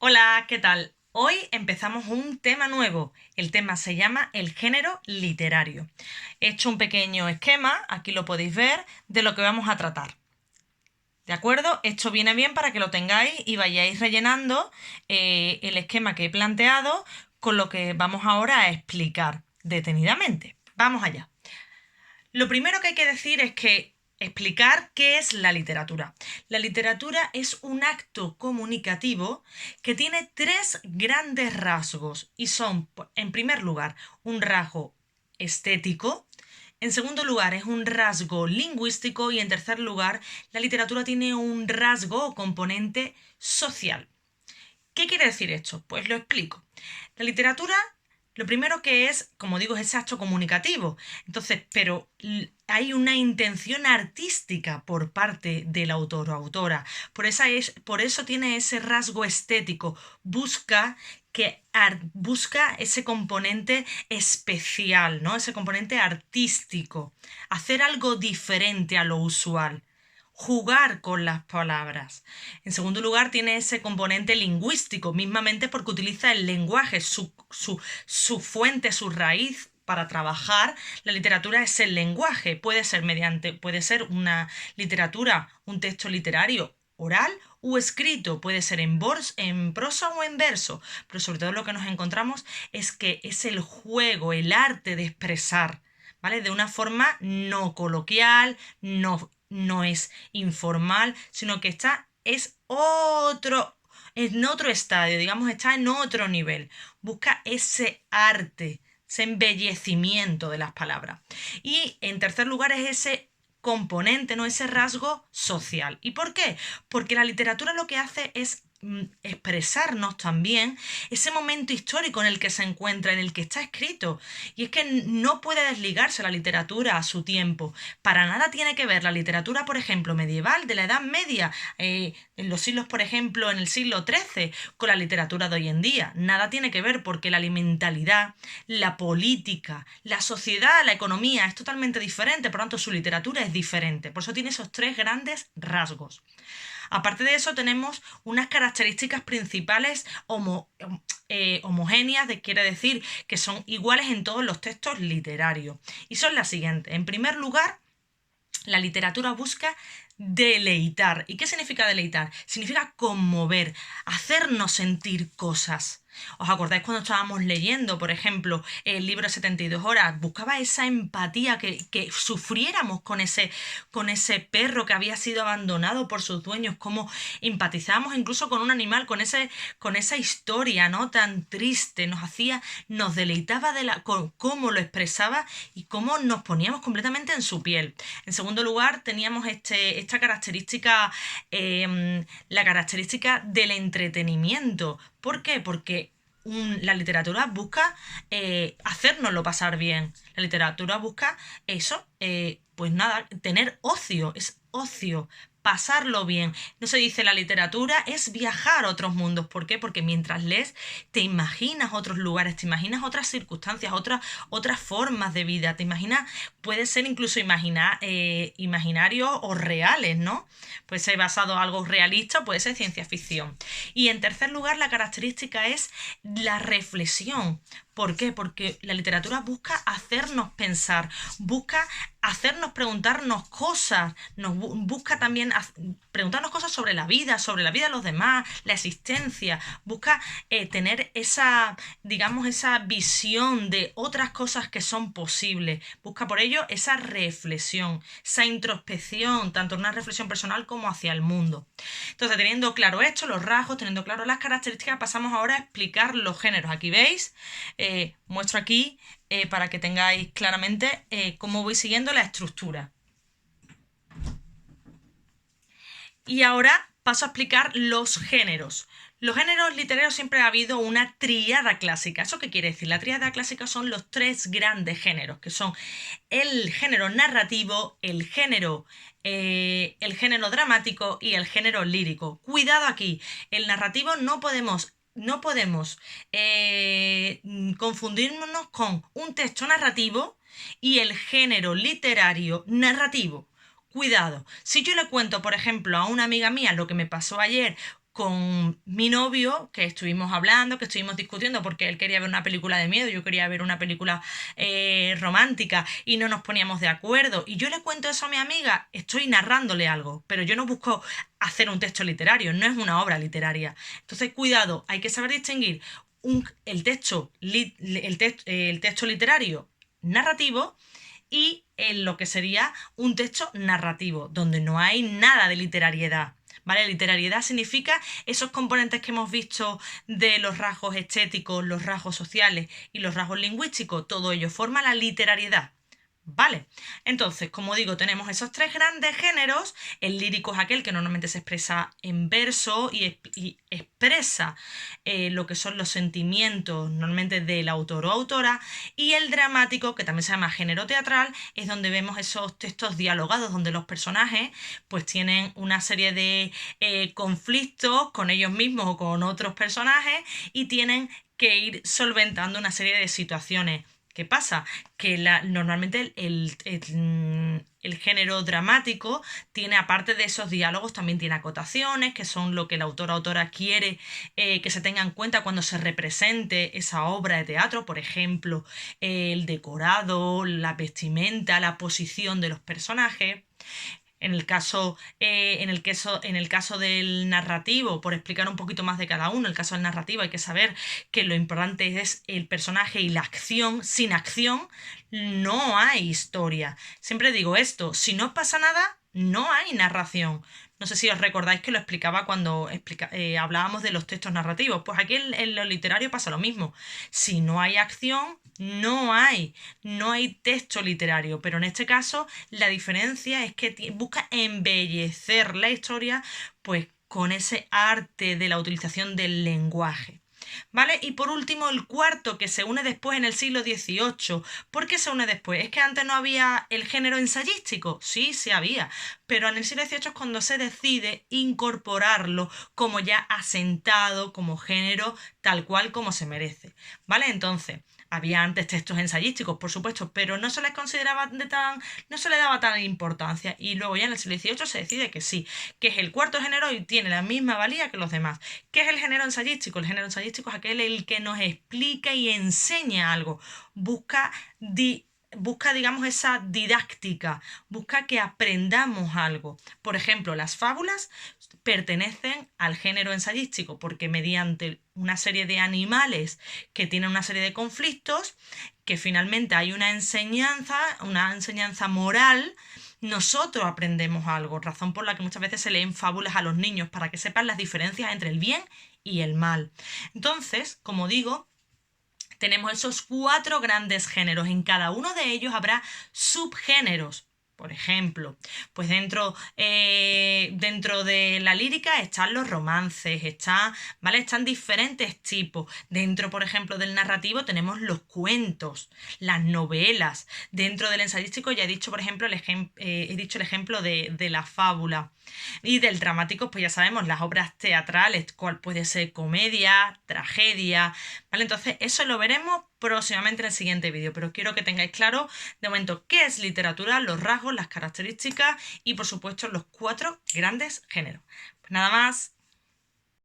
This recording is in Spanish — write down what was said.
Hola, ¿qué tal? Hoy empezamos un tema nuevo. El tema se llama el género literario. He hecho un pequeño esquema, aquí lo podéis ver, de lo que vamos a tratar. ¿De acuerdo? Esto viene bien para que lo tengáis y vayáis rellenando el esquema que he planteado con lo que vamos ahora a explicar detenidamente. Vamos allá. Lo primero que hay que decir es que explicar qué es la literatura. La literatura es un acto comunicativo que tiene tres grandes rasgos y son, en primer lugar, un rasgo estético, en segundo lugar, es un rasgo lingüístico y en tercer lugar, la literatura tiene un rasgo o componente social. ¿Qué quiere decir esto? Pues lo explico. La literatura, lo primero que es, como digo, es ese acto comunicativo. Entonces, pero hay una intención artística por parte del autor o autora. Por eso tiene ese rasgo estético. Busca ese componente especial, ¿no? Ese componente artístico. Hacer algo diferente a lo usual, jugar con las palabras. En segundo lugar, tiene ese componente lingüístico, mismamente porque utiliza el lenguaje, su fuente, su raíz para trabajar. La literatura es el lenguaje, puede ser una literatura, un texto literario oral o escrito, puede ser en prosa o en verso, pero sobre todo lo que nos encontramos es que es el juego, el arte de expresar, ¿vale? De una forma no coloquial, no es informal, sino que en otro estadio, digamos, está en otro nivel. Busca ese arte, ese embellecimiento de las palabras. Y en tercer lugar es ese componente, ¿no? Ese rasgo social. ¿Y por qué? Porque la literatura lo que hace es expresarnos también ese momento histórico en el que se encuentra, en el que está escrito. Y es que no puede desligarse la literatura a su tiempo. Para nada tiene que ver la literatura, por ejemplo, medieval, de la Edad Media, en los siglos, por ejemplo, en el siglo XIII, con la literatura de hoy en día. Nada tiene que ver porque la mentalidad, la política, la sociedad, la economía es totalmente diferente, por lo tanto su literatura es diferente. Por eso tiene esos tres grandes rasgos. Aparte de eso, tenemos unas características principales homogéneas, quiere decir que son iguales en todos los textos literarios. Y son las siguientes. En primer lugar, la literatura busca deleitar. ¿Y qué significa deleitar? Significa conmover, hacernos sentir cosas. ¿Os acordáis cuando estábamos leyendo, por ejemplo, el libro 72 horas? Buscaba esa empatía, que sufriéramos con ese perro que había sido abandonado por sus dueños, cómo empatizábamos incluso con un animal, con esa historia, ¿no? Tan triste, nos deleitaba con cómo lo expresaba y cómo nos poníamos completamente en su piel. En segundo lugar, teníamos esta característica, la característica del entretenimiento. ¿Por qué? Porque la literatura busca hacérnoslo pasar bien. La literatura busca eso, pues nada, tener ocio, es ocio, pasarlo bien. No se dice la literatura es viajar a otros mundos. ¿Por qué? Porque mientras lees te imaginas otros lugares, te imaginas otras circunstancias, otras formas de vida, te imaginas, puede ser incluso imaginarios o reales, ¿no? Puede ser basado en algo realista, puede ser ciencia ficción. Y en tercer lugar, la característica es la reflexión. ¿Por qué? Porque la literatura busca hacernos pensar, busca hacernos preguntarnos cosas, busca también preguntarnos cosas sobre la vida de los demás, la existencia, busca tener digamos, esa visión de otras cosas que son posibles, busca por ello esa reflexión, esa introspección, tanto una reflexión personal como hacia el mundo. Entonces, teniendo claro esto, los rasgos, teniendo claro las características, pasamos ahora a explicar los géneros. Aquí veis, muestro aquí para que tengáis claramente cómo voy siguiendo la estructura. Y ahora paso a explicar los géneros. Los géneros literarios siempre ha habido una tríada clásica. ¿Eso qué quiere decir? La tríada clásica son los tres grandes géneros, que son el género narrativo, el género dramático y el género lírico. Cuidado aquí, el narrativo no podemos confundirnos con un texto narrativo y el género literario narrativo. Cuidado, si yo le cuento, por ejemplo, a una amiga mía lo que me pasó ayer con mi novio, que estuvimos hablando, que estuvimos discutiendo, porque él quería ver una película de miedo, yo quería ver una película romántica y no nos poníamos de acuerdo. Y yo le cuento eso a mi amiga, estoy narrándole algo, pero yo no busco hacer un texto literario, no es una obra literaria. Entonces, cuidado, hay que saber distinguir el texto literario narrativo y en lo que sería un texto narrativo, donde no hay nada de literariedad. ¿Vale? Literariedad significa esos componentes que hemos visto de los rasgos estéticos, los rasgos sociales y los rasgos lingüísticos, todo ello forma la literariedad. Vale, entonces, como digo, tenemos esos tres grandes géneros. El lírico es aquel que normalmente se expresa en verso y expresa lo que son los sentimientos normalmente del autor o autora. Y el dramático, que también se llama género teatral, es donde vemos esos textos dialogados, donde los personajes pues tienen una serie de conflictos con ellos mismos o con otros personajes y tienen que ir solventando una serie de situaciones. ¿Qué pasa? Que normalmente el género dramático tiene, aparte de esos diálogos, también tiene acotaciones, que son lo que el autor o autora quiere que se tenga en cuenta cuando se represente esa obra de teatro, por ejemplo, el decorado, la vestimenta, la posición de los personajes. En el caso del narrativo, por explicar un poquito más de cada uno, el caso del narrativo hay que saber que lo importante es el personaje y la acción. Sin acción no hay historia. Siempre digo esto, si no pasa nada, no hay narración. No sé si os recordáis que lo explicaba cuando hablábamos de los textos narrativos. Pues aquí en lo literario pasa lo mismo. Si no hay acción, no hay texto literario, pero en este caso la diferencia es que busca embellecer la historia pues con ese arte de la utilización del lenguaje. ¿Vale? Y por último, el cuarto, que se une después en el siglo XVIII. ¿Por qué se une después? ¿Es que antes no había el género ensayístico? Sí, sí había, pero en el siglo XVIII es cuando se decide incorporarlo como ya asentado, como género, tal cual como se merece. ¿Vale? Entonces, había antes textos ensayísticos, por supuesto, pero no se les consideraba no se le daba tan importancia. Y luego ya en el siglo XVIII se decide que sí, que es el cuarto género y tiene la misma valía que los demás. ¿Qué es el género ensayístico? El género ensayístico es aquel el que nos explica y enseña algo. Busca, digamos, esa didáctica, busca que aprendamos algo. Por ejemplo, las fábulas pertenecen al género ensayístico porque mediante una serie de animales que tienen una serie de conflictos, que finalmente hay una enseñanza moral, nosotros aprendemos algo, razón por la que muchas veces se leen fábulas a los niños para que sepan las diferencias entre el bien y el mal. Entonces, como digo, tenemos esos cuatro grandes géneros. En cada uno de ellos habrá subgéneros. Por ejemplo, pues dentro de la lírica están los romances, ¿vale? Están diferentes tipos. Dentro, por ejemplo, del narrativo tenemos los cuentos, las novelas. Dentro del ensayístico ya he dicho, por ejemplo, he dicho el ejemplo de la fábula. Y del dramático, pues ya sabemos, las obras teatrales, cuál puede ser comedia, tragedia, ¿vale? Entonces, eso lo veremos próximamente en el siguiente vídeo, pero quiero que tengáis claro de momento qué es literatura, los rasgos, las características y por supuesto los cuatro grandes géneros. Pues nada más.